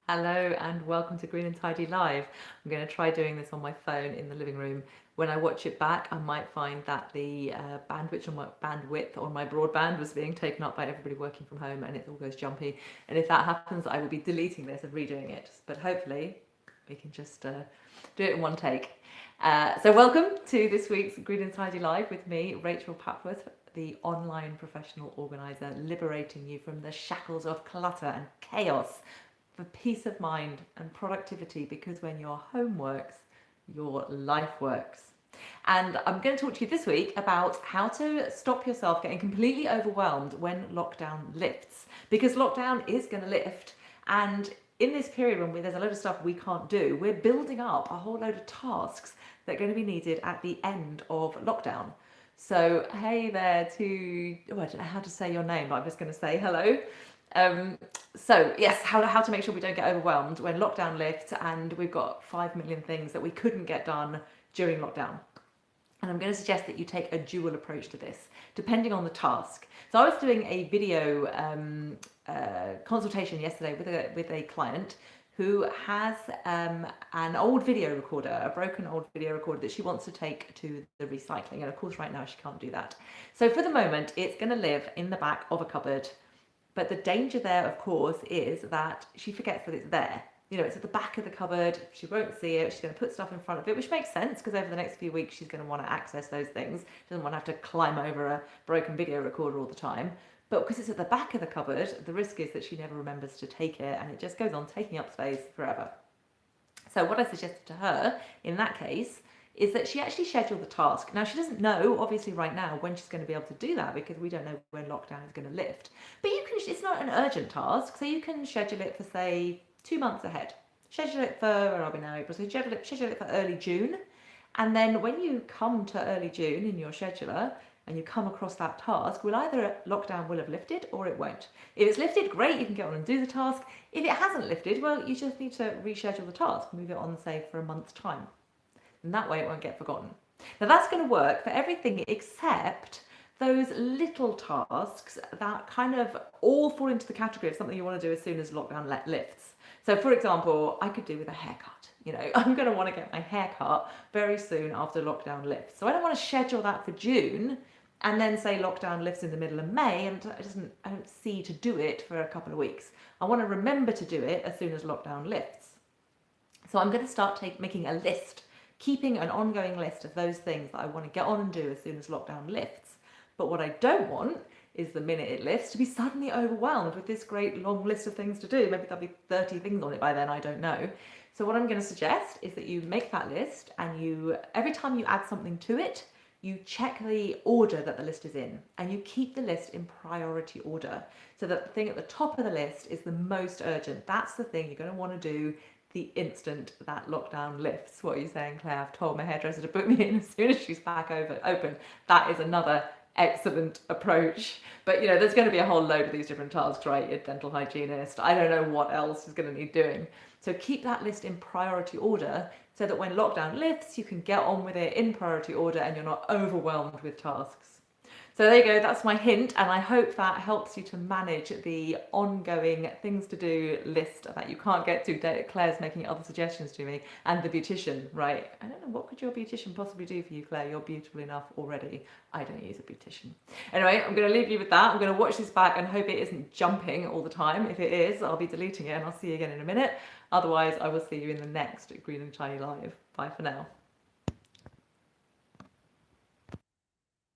Hello and welcome to Green and Tidy Live. I'm going to try doing this on my phone in the living room. When I watch it back, I might find that the bandwidth on my broadband was being taken up by everybody working from home and it all goes jumpy. And if that happens, I will be deleting this and redoing it. But hopefully we can just do it in one take. So welcome to this week's Green and Tidy Live with me, Rachel Papworth, the online professional organizer, liberating you from the shackles of clutter and chaos for peace of mind and productivity, because when your home works, your life works. And I'm going to talk to you this week about how to stop yourself getting completely overwhelmed when lockdown lifts, because lockdown is going to lift. And in this period when there's a load of stuff we can't do, we're building up a whole load of tasks that are going to be needed at the end of lockdown. So, hey there to, I don't know how to say your name, but I'm just going to say hello. So yes, how to make sure we don't get overwhelmed when lockdown lifts and we've got 5 million things that we couldn't get done during lockdown. And I'm going to suggest that you take a dual approach to this, depending on the task. So I was doing a video consultation yesterday with a client who has an old video recorder, a broken old video recorder that she wants to take to the recycling. And of course, right now she can't do that. So for the moment, it's going to live in the back of a cupboard. But the danger there, of course, is that she forgets that it's there. You know, it's at the back of the cupboard. She won't see it. She's going to put stuff in front of it, which makes sense because over the next few weeks, she's going to want to access those things. She doesn't want to have to climb over a broken video recorder all the time. But because it's at the back of the cupboard, the risk is that she never remembers to take it and it just goes on taking up space forever. So what I suggested to her in that case is that she actually scheduled the task. Now, she doesn't know, obviously, right now when she's going to be able to do that because we don't know when lockdown is going to lift. But you can, it's not an urgent task, so you can schedule it for, say, 2 months ahead. Schedule it for, where are we now, April? So schedule it for early June. And then when you come to early June in your scheduler and you come across that task, well, either lockdown will have lifted or it won't. If it's lifted, great, you can get on and do the task. If it hasn't lifted, well, you just need to reschedule the task, move it on, say, for a month's time. And that way it won't get forgotten. Now that's going to work for everything except those little tasks that kind of all fall into the category of something you want to do as soon as lockdown lifts. So for example, I could do with a haircut. You know, I'm going to want to get my hair cut very soon after lockdown lifts. So I don't want to schedule that for June and then say lockdown lifts in the middle of May and I don't see to do it for a couple of weeks. I want to remember to do it as soon as lockdown lifts. So I'm going to start making a list, keeping an ongoing list of those things that I want to get on and do as soon as lockdown lifts. But what I don't want is the minute it lifts to be suddenly overwhelmed with this great long list of things to do. Maybe there'll be 30 things on it by then, I don't know. So what I'm going to suggest is that you make that list and you, every time you add something to it, you check the order that the list is in and you keep the list in priority order so that the thing at the top of the list is the most urgent. That's the thing you're going to want to do the instant that lockdown lifts. What are you saying, Claire? I've told my hairdresser to book me in as soon as she's back open. That is another excellent approach. But you know, there's going to be a whole load of these different tasks, right? Your dental hygienist, I don't know what else is going to need doing. So keep that list in priority order so that when lockdown lifts, you can get on with it in priority order and you're not overwhelmed with tasks. So there you go, that's my hint, and I hope that helps you to manage the ongoing things to do list that you can't get to. Claire's making other suggestions to me, and the beautician, right? I don't know, what could your beautician possibly do for you, Claire? You're beautiful enough already. I don't use a beautician. Anyway, I'm going to leave you with that. I'm going to watch this back and hope it isn't jumping all the time. If it is, I'll be deleting it, and I'll see you again in a minute. Otherwise, I will see you in the next Green and Shiny Live. Bye for now.